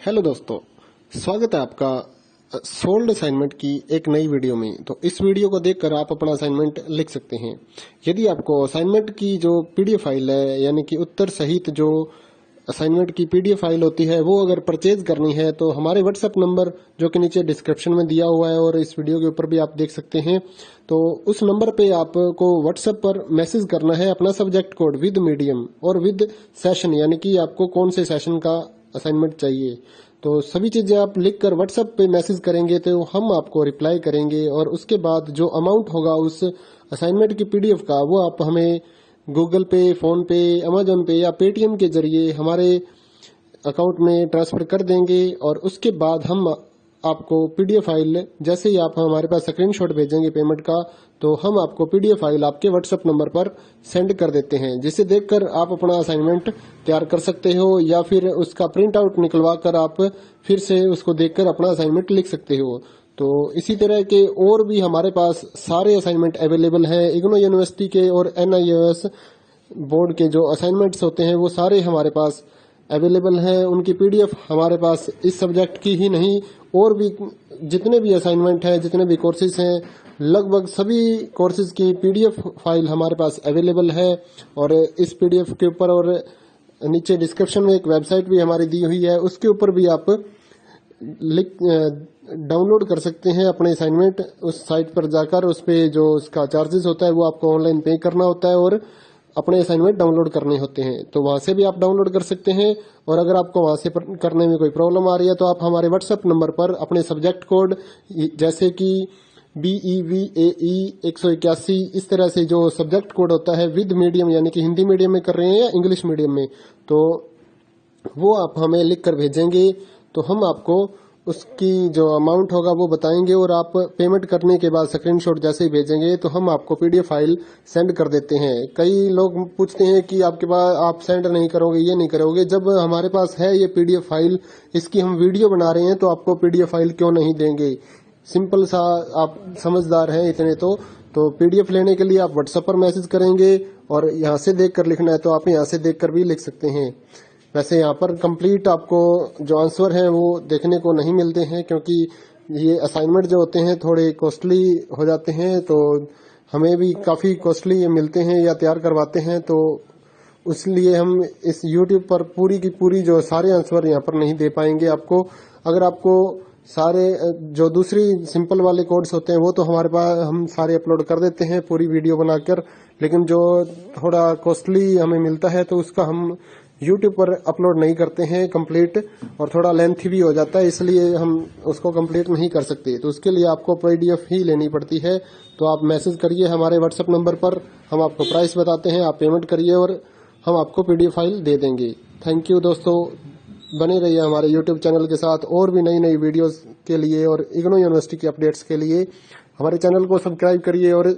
Hello दोस्तों, स्वागत है आपका सोल्ड असाइनमेंट की एक नई वीडियो में। तो इस वीडियो को देखकर आप अपना असाइनमेंट लिख सकते हैं। यदि आपको असाइनमेंट की जो पीडीएफ फाइल है, यानी कि उत्तर सहित जो असाइनमेंट की पीडीएफ फाइल होती है, वो अगर परचेज करनी है तो हमारे व्हाट्सएप नंबर जो कि नीचे डिस्क्रिप्शन में दिया हुआ है और इस वीडियो के ऊपर भी आप देख सकते हैं, तो उस नंबर पे आपको व्हाट्सएप पर मैसेज करना है अपना सब्जेक्ट कोड विद मीडियम और विद सेशन, यानी कि आपको कौन से सेशन का असाइनमेंट चाहिए। तो सभी चीजें आप लिखकर व्हाट्सएप पे मैसेज करेंगे तो हम आपको रिप्लाई करेंगे और उसके बाद जो अमाउंट होगा उस असाइनमेंट की पीडीएफ का, वो आप हमें गूगल पे, फोन पे, अमेजोन पे या पेटीएम के जरिए हमारे अकाउंट में ट्रांसफर कर देंगे। और उसके बाद हम आपको पीडीएफ फाइल, जैसे ही आप हमारे पास स्क्रीनशॉट भेजेंगे पेमेंट का, तो हम आपको पीडीएफ फाइल आपके व्हाट्सएप नंबर पर सेंड कर देते हैं, जिसे देखकर आप अपना असाइनमेंट तैयार कर सकते हो या फिर उसका प्रिंट आउट निकलवा कर आप फिर से उसको देखकर अपना असाइनमेंट लिख सकते हो। तो इसी तरह के और भी हमारे पास सारे असाइनमेंट अवेलेबल हैं। इग्नो यूनिवर्सिटी के और एनआईएएस बोर्ड के जो असाइनमेंट्स होते हैं वो सारे हमारे पास अवेलेबल हैं। उनकी पीडीएफ हमारे पास इस सब्जेक्ट की ही नहीं, और भी जितने भी असाइनमेंट हैं, जितने भी कोर्सेज हैं, लगभग सभी कोर्सेज की पीडीएफ फाइल हमारे पास अवेलेबल है। और इस पीडीएफ के ऊपर और नीचे डिस्क्रिप्शन में एक वेबसाइट भी हमारी दी हुई है, उसके ऊपर भी आप डाउनलोड कर सकते हैं अपने असाइनमेंट। उस साइट पर जाकर उस पे जो उसका चार्जेस होता है वो आपको ऑनलाइन पे करना होता है और अपने असाइनमेंट डाउनलोड करने होते हैं, तो वहां से भी आप डाउनलोड कर सकते हैं। और अगर आपको वहां से करने में कोई प्रॉब्लम आ रही है तो आप हमारे व्हाट्सएप नंबर पर अपने सब्जेक्ट कोड, जैसे कि BEVAE 181, इस तरह से जो सब्जेक्ट कोड होता है विद मीडियम, यानी कि हिंदी मीडियम में कर रहे हैं या इंग्लिश मीडियम में, तो वो आप हमें लिख कर भेजेंगे तो हम आपको उसकी जो अमाउंट होगा वो बताएंगे। और आप पेमेंट करने के बाद स्क्रीनशॉट जैसे ही भेजेंगे तो हम आपको पीडीएफ फाइल सेंड कर देते हैं। कई लोग पूछते हैं कि आपके पास आप सेंड नहीं करोगे, ये नहीं करोगे। जब हमारे पास है ये पीडीएफ फाइल, इसकी हम वीडियो बना रहे हैं, तो आपको पीडीएफ फाइल क्यों नहीं देंगे। सिंपल सा, आप समझदार हैं इतने तो पीडीएफ लेने के लिए आप व्हाट्सएप पर मैसेज करेंगे और यहाँ से देख कर लिखना है तो आप यहाँ से देख कर भी लिख सकते हैं। वैसे यहाँ पर कंप्लीट आपको जो आंसर है वो देखने को नहीं मिलते हैं, क्योंकि ये असाइनमेंट जो होते हैं थोड़े कॉस्टली हो जाते हैं, तो हमें भी काफी कॉस्टली ये मिलते हैं या तैयार करवाते हैं, तो इसलिए हम इस YouTube पर पूरी की पूरी जो सारे आंसर यहाँ पर नहीं दे पाएंगे आपको। अगर आपको सारे जो दूसरी सिंपल वाले कोड्स होते हैं वो तो हमारे पास हम सारे अपलोड कर देते हैं पूरी वीडियो बनाकर, लेकिन जो थोड़ा कॉस्टली हमें मिलता है तो उसका हम YouTube पर अपलोड नहीं करते हैं कंप्लीट, और थोड़ा लेंथी भी हो जाता है, इसलिए हम उसको कंप्लीट नहीं कर सकते। तो उसके लिए आपको पीडीएफ ही लेनी पड़ती है। तो आप मैसेज करिए हमारे व्हाट्सएप नंबर पर, हम आपको प्राइस बताते हैं, आप पेमेंट करिए और हम आपको पीडीएफ फाइल दे देंगे। थैंक यू दोस्तों, बने रहिए हमारे YouTube चैनल के साथ और भी नई नई वीडियोस के लिए और इग्नो यूनिवर्सिटी की अपडेट्स के लिए हमारे चैनल को सब्सक्राइब करिए और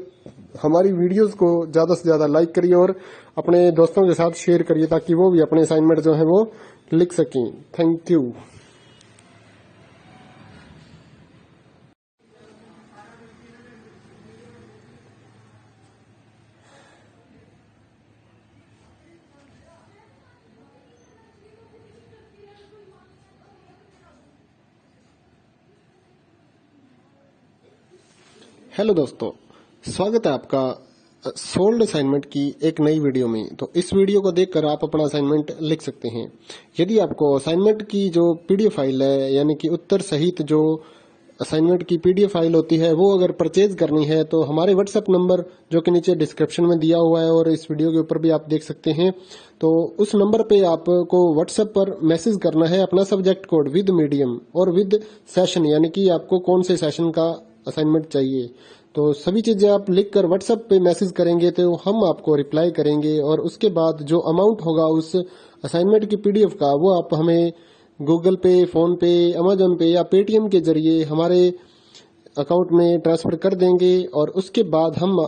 हमारी वीडियोस को ज्यादा से ज्यादा लाइक करिए और अपने दोस्तों के साथ शेयर करिए, ताकि वो भी अपने असाइनमेंट जो है वो लिख सकें। Thank you. हेलो दोस्तों, स्वागत है आपका सोल्ड असाइनमेंट की एक नई वीडियो में। तो इस वीडियो को देखकर आप अपना असाइनमेंट लिख सकते हैं। यदि आपको असाइनमेंट की जो पीडीएफ फाइल है, यानी कि उत्तर सहित जो असाइनमेंट की पीडीएफ फाइल होती है, वो अगर परचेज करनी है तो हमारे व्हाट्सएप नंबर जो कि नीचे डिस्क्रिप्शन में दिया हुआ है और इस वीडियो के ऊपर भी आप देख सकते हैं, तो उस नंबर पे आपको व्हाट्सएप पर मैसेज करना है अपना सब्जेक्ट कोड विद मीडियम और विद सेशन, यानी कि आपको कौन से सेशन का असाइनमेंट चाहिए। तो सभी चीजें आप लिखकर व्हाट्सएप पे मैसेज करेंगे तो हम आपको रिप्लाई करेंगे और उसके बाद जो अमाउंट होगा उस असाइनमेंट की पीडीएफ का, वो आप हमें गूगल पे, फोन पे, अमेजोन पे या पेटीएम के जरिए हमारे अकाउंट में ट्रांसफर कर देंगे। और उसके बाद हम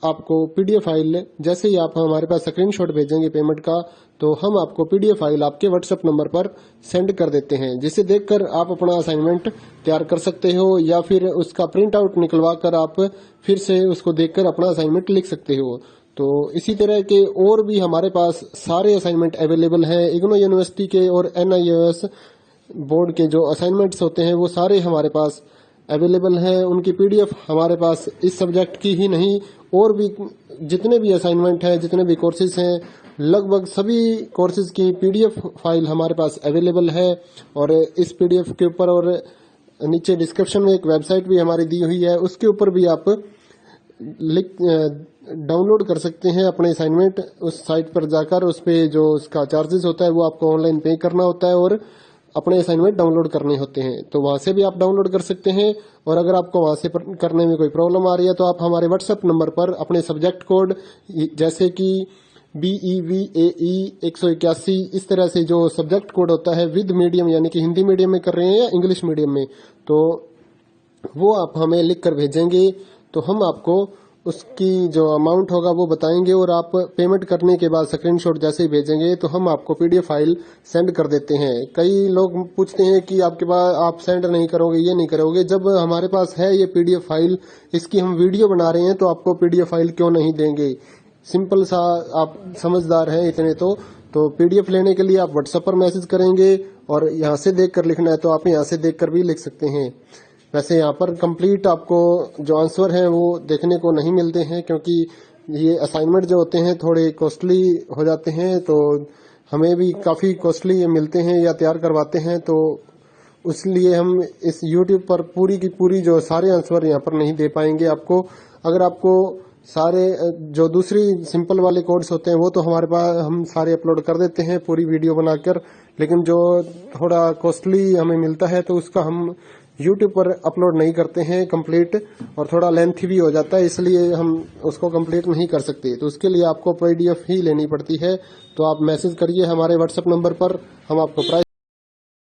आपको पीडीएफ फाइल, जैसे ही आप हमारे पास स्क्रीनशॉट भेजेंगे पेमेंट का, तो हम आपको पीडीएफ फाइल आपके व्हाट्सएप नंबर पर सेंड कर देते हैं, जिसे देखकर आप अपना असाइनमेंट तैयार कर सकते हो या फिर उसका प्रिंट आउट निकलवा कर आप फिर से उसको देखकर अपना असाइनमेंट लिख सकते हो। तो इसी तरह के और भी हमारे पास सारे असाइनमेंट अवेलेबल हैं। इग्नो यूनिवर्सिटी के और एनआईएएस बोर्ड के जो असाइनमेंट्स होते हैं वो सारे हमारे पास अवेलेबल है। उनकी पीडीएफ हमारे पास इस सब्जेक्ट की ही नहीं और भी जितने भी असाइनमेंट हैं, जितने भी कोर्सेज हैं, लगभग सभी कोर्सेज की पीडीएफ फाइल हमारे पास अवेलेबल है। और इस पीडीएफ के ऊपर और नीचे डिस्क्रिप्शन में एक वेबसाइट भी हमारी दी हुई है, उसके ऊपर भी आप डाउनलोड कर सकते हैं अपने असाइनमेंट। उस साइट पर जाकर उस पे जो उसका चार्जेस होता है वो आपको ऑनलाइन पे करना होता है और अपने असाइनमेंट डाउनलोड करने होते हैं। तो वहां से भी आप डाउनलोड कर सकते हैं। और अगर आपको वहां से करने में कोई प्रॉब्लम आ रही है तो आप हमारे व्हाट्सएप नंबर पर अपने सब्जेक्ट कोड जैसे कि BEVAE 181 इस तरह से जो सब्जेक्ट कोड होता है विद मीडियम यानी कि हिंदी मीडियम में कर रहे हैं या इंग्लिश मीडियम में, तो वो आप हमें लिख कर भेजेंगे तो हम आपको उसकी जो अमाउंट होगा वो बताएंगे और आप पेमेंट करने के बाद स्क्रीनशॉट जैसे ही भेजेंगे तो हम आपको पीडीएफ फाइल सेंड कर देते हैं। कई लोग पूछते हैं कि आपके पास आप सेंड नहीं करोगे, ये नहीं करोगे। जब हमारे पास है ये पीडीएफ फाइल, इसकी हम वीडियो बना रहे हैं तो आपको पीडीएफ फाइल क्यों नहीं देंगे। सिंपल सा, आप समझदार हैं इतने तो पीडीएफ लेने के लिए आप व्हाट्सएप पर मैसेज करेंगे और यहाँ से देख कर लिखना है तो आप यहाँ से देख कर भी लिख सकते हैं। वैसे यहाँ पर कंप्लीट आपको जो आंसर है वो देखने को नहीं मिलते हैं क्योंकि ये असाइनमेंट जो होते हैं थोड़े कॉस्टली हो जाते हैं, तो हमें भी काफ़ी कॉस्टली मिलते हैं या तैयार करवाते हैं, तो इसलिए हम इस YouTube पर पूरी की पूरी जो सारे आंसर यहाँ पर नहीं दे पाएंगे आपको। अगर आपको सारे जो दूसरी सिंपल वाले कोड्स होते हैं वो तो हमारे पास हम सारे अपलोड कर देते हैं पूरी वीडियो बनाकर, लेकिन जो थोड़ा कॉस्टली हमें मिलता है तो उसका हम YouTube पर अपलोड नहीं करते हैं कंप्लीट, और थोड़ा लेंथी भी हो जाता है, इसलिए हम उसको कंप्लीट नहीं कर सकते। तो उसके लिए आपको पीडीएफ ही लेनी पड़ती है। तो आप मैसेज करिए हमारे व्हाट्सएप नंबर पर, हम आपको प्राइस